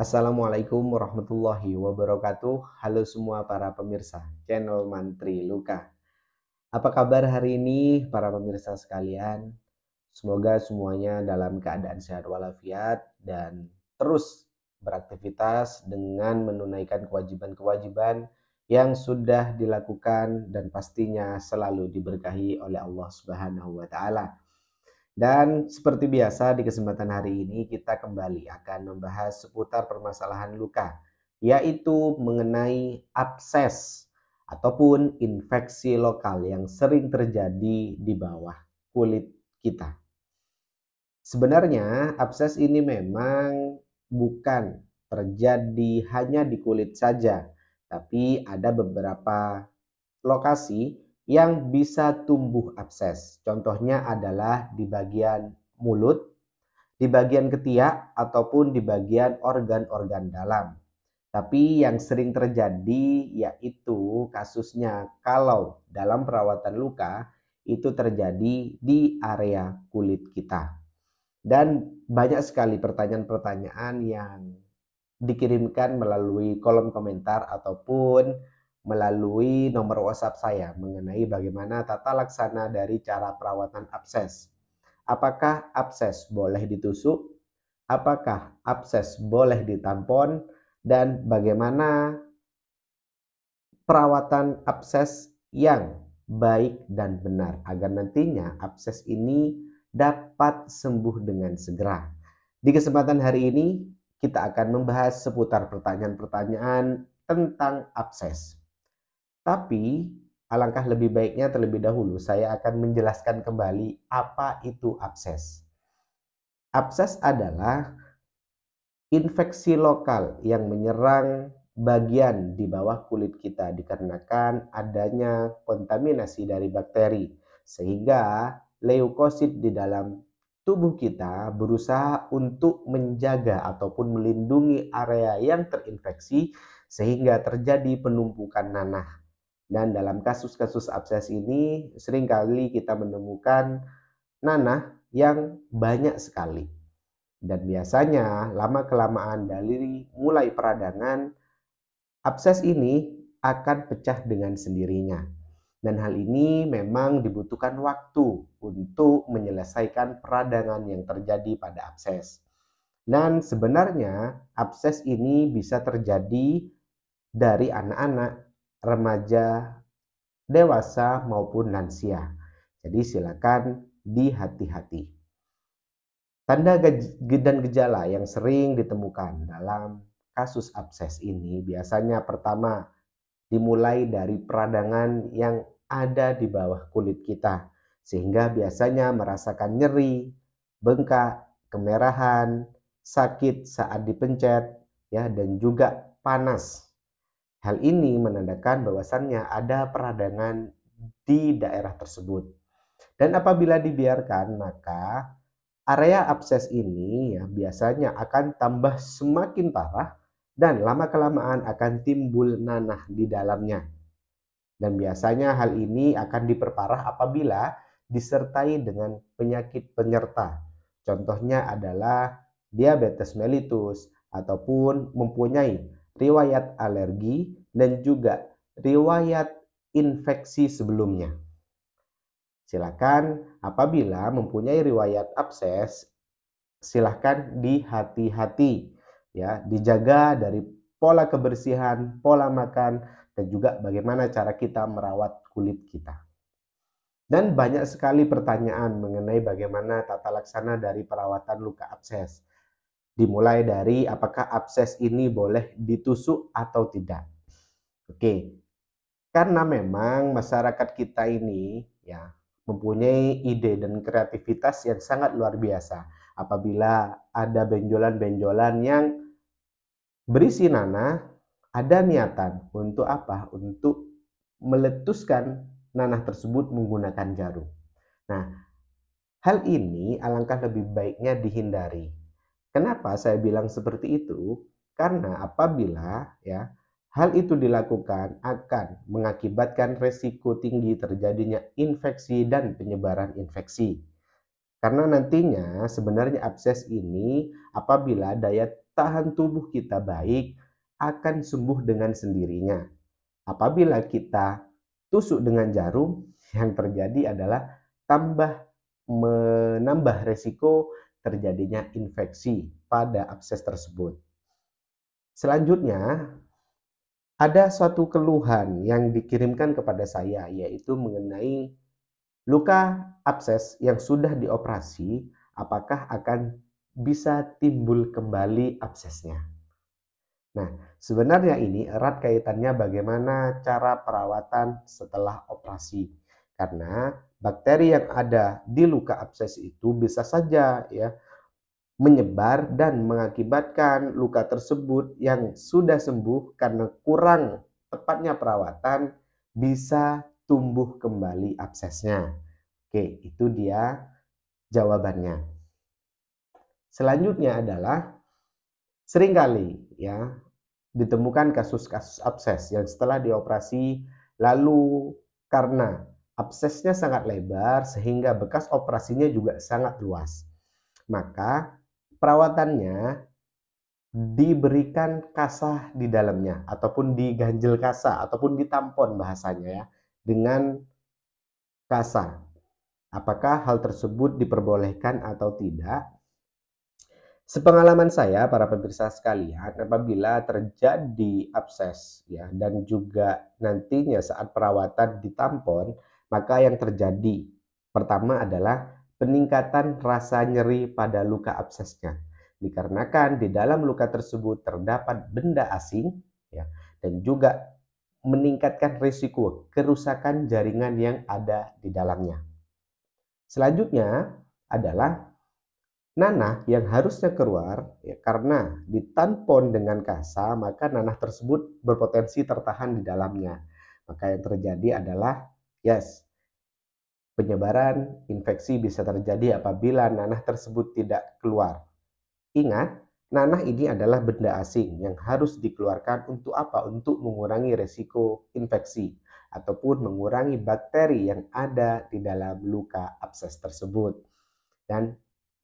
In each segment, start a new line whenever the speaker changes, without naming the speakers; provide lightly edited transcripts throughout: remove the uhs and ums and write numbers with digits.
Assalamualaikum warahmatullahi wabarakatuh. Halo semua para pemirsa channel Mantri Luka. Apa kabar hari ini para pemirsa sekalian? Semoga semuanya dalam keadaan sehat walafiat dan terus beraktivitas dengan menunaikan kewajiban-kewajiban yang sudah dilakukan dan pastinya selalu diberkahi oleh Allah Subhanahu wa taala. Dan seperti biasa di kesempatan hari ini kita kembali akan membahas seputar permasalahan luka, yaitu mengenai abses ataupun infeksi lokal yang sering terjadi di bawah kulit kita. Sebenarnya abses ini memang bukan terjadi hanya di kulit saja, tapi ada beberapa lokasi yang bisa tumbuh abses. Contohnya adalah di bagian mulut, di bagian ketiak, ataupun di bagian organ-organ dalam. Tapi yang sering terjadi yaitu kasusnya kalau dalam perawatan luka itu terjadi di area kulit kita. Dan banyak sekali pertanyaan-pertanyaan yang dikirimkan melalui kolom komentar ataupun melalui nomor WhatsApp saya mengenai bagaimana tata laksana dari cara perawatan abses. Apakah abses boleh ditusuk? Apakah abses boleh ditampon? Dan bagaimana perawatan abses yang baik dan benar agar nantinya abses ini dapat sembuh dengan segera. Di kesempatan hari ini kita akan membahas seputar pertanyaan-pertanyaan tentang abses. Tapi alangkah lebih baiknya terlebih dahulu saya akan menjelaskan kembali apa itu abses. Abses adalah infeksi lokal yang menyerang bagian di bawah kulit kita dikarenakan adanya kontaminasi dari bakteri, sehingga leukosit di dalam tubuh kita berusaha untuk menjaga ataupun melindungi area yang terinfeksi sehingga terjadi penumpukan nanah. Dan dalam kasus-kasus abses ini seringkali kita menemukan nanah yang banyak sekali. Dan biasanya lama-kelamaan dari mulai peradangan, abses ini akan pecah dengan sendirinya. Dan hal ini memang dibutuhkan waktu untuk menyelesaikan peradangan yang terjadi pada abses. Dan sebenarnya abses ini bisa terjadi dari anak-anak, remaja, dewasa maupun lansia. Jadi silakan dihati-hati. Tanda dan gejala yang sering ditemukan dalam kasus abses ini biasanya pertama dimulai dari peradangan yang ada di bawah kulit kita, sehingga biasanya merasakan nyeri, bengkak, kemerahan, sakit saat dipencet, ya, dan juga panas. Hal ini menandakan bahwasannya ada peradangan di daerah tersebut. Dan apabila dibiarkan, maka area abses ini ya biasanya akan tambah semakin parah dan lama-kelamaan akan timbul nanah di dalamnya. Dan biasanya hal ini akan diperparah apabila disertai dengan penyakit penyerta. Contohnya adalah diabetes mellitus ataupun mempunyai riwayat alergi dan juga riwayat infeksi sebelumnya. Silakan apabila mempunyai riwayat abses, silakan dihati-hati ya, dijaga dari pola kebersihan, pola makan, dan juga bagaimana cara kita merawat kulit kita. Dan banyak sekali pertanyaan mengenai bagaimana tata laksana dari perawatan luka abses. Dimulai dari apakah abses ini boleh ditusuk atau tidak. Oke, karena memang masyarakat kita ini ya mempunyai ide dan kreativitas yang sangat luar biasa. Apabila ada benjolan-benjolan yang berisi nanah, ada niatan untuk apa? Untuk meletuskan nanah tersebut menggunakan jarum. Nah, hal ini alangkah lebih baiknya dihindari. Kenapa saya bilang seperti itu? Karena apabila ya hal itu dilakukan akan mengakibatkan resiko tinggi terjadinya infeksi dan penyebaran infeksi. Karena nantinya sebenarnya abses ini apabila daya tahan tubuh kita baik akan sembuh dengan sendirinya. Apabila kita tusuk dengan jarum, yang terjadi adalah menambah resiko terjadinya infeksi pada abses tersebut. Selanjutnya, ada suatu keluhan yang dikirimkan kepada saya, yaitu mengenai luka abses yang sudah dioperasi, apakah akan bisa timbul kembali absesnya. Nah, sebenarnya ini erat kaitannya bagaimana cara perawatan setelah operasi. Karena bakteri yang ada di luka abses itu bisa saja ya menyebar dan mengakibatkan luka tersebut yang sudah sembuh karena kurang tepatnya perawatan bisa tumbuh kembali absesnya. Oke, itu dia jawabannya. Selanjutnya adalah seringkali ya ditemukan kasus-kasus abses yang setelah dioperasi lalu karena absesnya sangat lebar sehingga bekas operasinya juga sangat luas. Maka perawatannya diberikan kasah di dalamnya ataupun diganjel kasah ataupun ditampon bahasanya ya dengan kasah. Apakah hal tersebut diperbolehkan atau tidak? Sepengalaman saya, para pemirsa sekalian, apabila terjadi abses ya dan juga nantinya saat perawatan ditampon, maka yang terjadi pertama adalah peningkatan rasa nyeri pada luka absesnya. Dikarenakan di dalam luka tersebut terdapat benda asing ya dan juga meningkatkan risiko kerusakan jaringan yang ada di dalamnya. Selanjutnya adalah nanah yang harusnya keluar ya, karena ditampon dengan kasa, maka nanah tersebut berpotensi tertahan di dalamnya. Maka yang terjadi adalah penyebaran infeksi bisa terjadi apabila nanah tersebut tidak keluar. Ingat, nanah ini adalah benda asing yang harus dikeluarkan untuk apa? Untuk mengurangi resiko infeksi ataupun mengurangi bakteri yang ada di dalam luka abses tersebut. Dan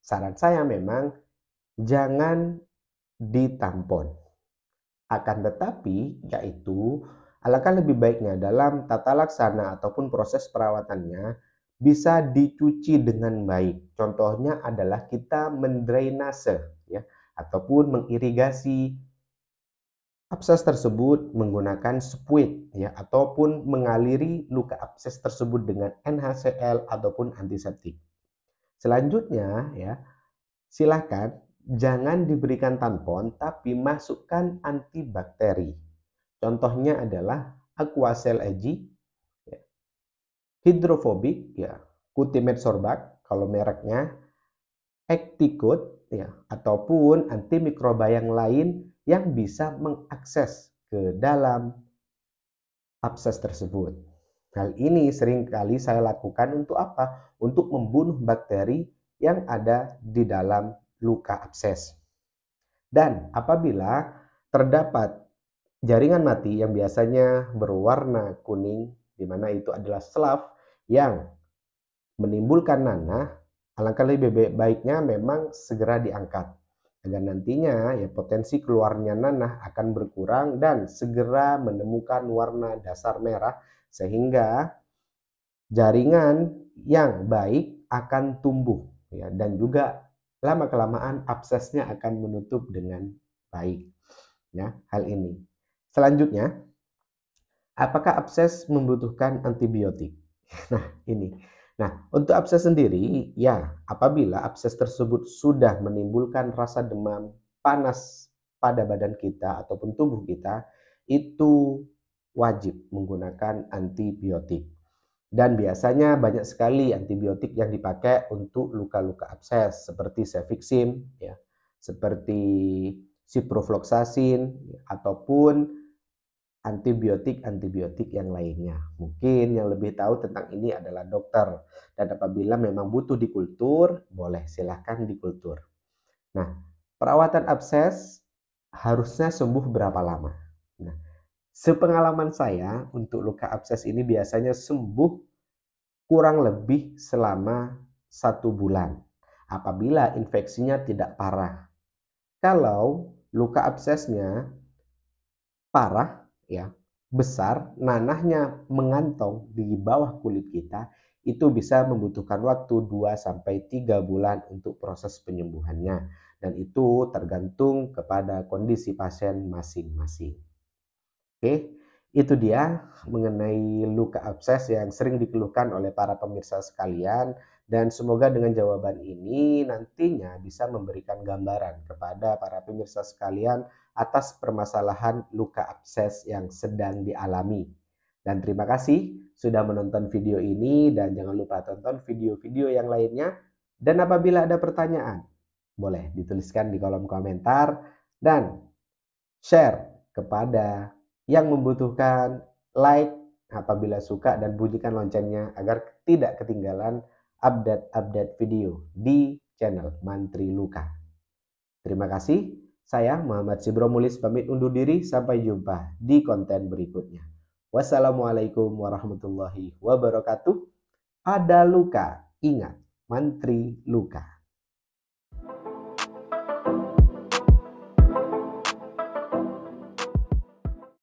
saran saya memang jangan ditampon. Akan tetapi, yaitu alangkah lebih baiknya dalam tata laksana ataupun proses perawatannya bisa dicuci dengan baik. Contohnya adalah kita mendrainase ya ataupun mengirigasi abses tersebut menggunakan spuit ya ataupun mengaliri luka abses tersebut dengan NaCl ataupun antiseptik. Selanjutnya ya, silakan jangan diberikan tampon tapi masukkan antibakteri. Contohnya adalah Aquacel Ag, ya, hidrofobik ya, Cutimed Sorbac kalau mereknya, Acticud ya, ataupun antimikroba yang lain yang bisa mengakses ke dalam abses tersebut. Hal ini seringkali saya lakukan untuk apa? Untuk membunuh bakteri yang ada di dalam luka abses. Dan apabila terdapat jaringan mati yang biasanya berwarna kuning, di mana itu adalah selaf yang menimbulkan nanah, alangkah lebih baiknya memang segera diangkat. Agar nantinya ya potensi keluarnya nanah akan berkurang dan segera menemukan warna dasar merah sehingga jaringan yang baik akan tumbuh ya dan juga lama-kelamaan absesnya akan menutup dengan baik. Ya, hal ini. Selanjutnya, apakah abses membutuhkan antibiotik? Nah, ini. Nah, untuk abses sendiri, ya, apabila abses tersebut sudah menimbulkan rasa demam, panas pada badan kita ataupun tubuh kita, itu wajib menggunakan antibiotik. Dan biasanya banyak sekali antibiotik yang dipakai untuk luka-luka abses seperti cefixim, ya, seperti ciprofloxacin, ataupun antibiotik yang lainnya. Mungkin yang lebih tahu tentang ini adalah dokter. Dan apabila memang butuh dikultur, boleh silahkan dikultur. Nah, perawatan abses harusnya sembuh berapa lama? Nah, sepengalaman saya untuk luka abses ini biasanya sembuh kurang lebih selama 1 bulan apabila infeksinya tidak parah. Kalau luka absesnya parah, ya, besar, nanahnya mengantong di bawah kulit kita, itu bisa membutuhkan waktu 2 sampai 3 bulan untuk proses penyembuhannya. Dan itu tergantung kepada kondisi pasien masing-masing. Oke, itu dia mengenai luka abses yang sering dikeluhkan oleh para pemirsa sekalian, dan semoga dengan jawaban ini nantinya bisa memberikan gambaran kepada para pemirsa sekalian atas permasalahan luka abses yang sedang dialami. Dan terima kasih sudah menonton video ini, dan jangan lupa tonton video-video yang lainnya. Dan apabila ada pertanyaan, boleh dituliskan di kolom komentar dan share kepada yang membutuhkan, like apabila suka, dan bunyikan loncengnya agar tidak ketinggalan update-update video di channel Mantri Luka. Terima kasih, saya Muhammad Sibromulis pamit undur diri, sampai jumpa di konten berikutnya. Wassalamualaikum warahmatullahi wabarakatuh. Ada luka, ingat Mantri Luka.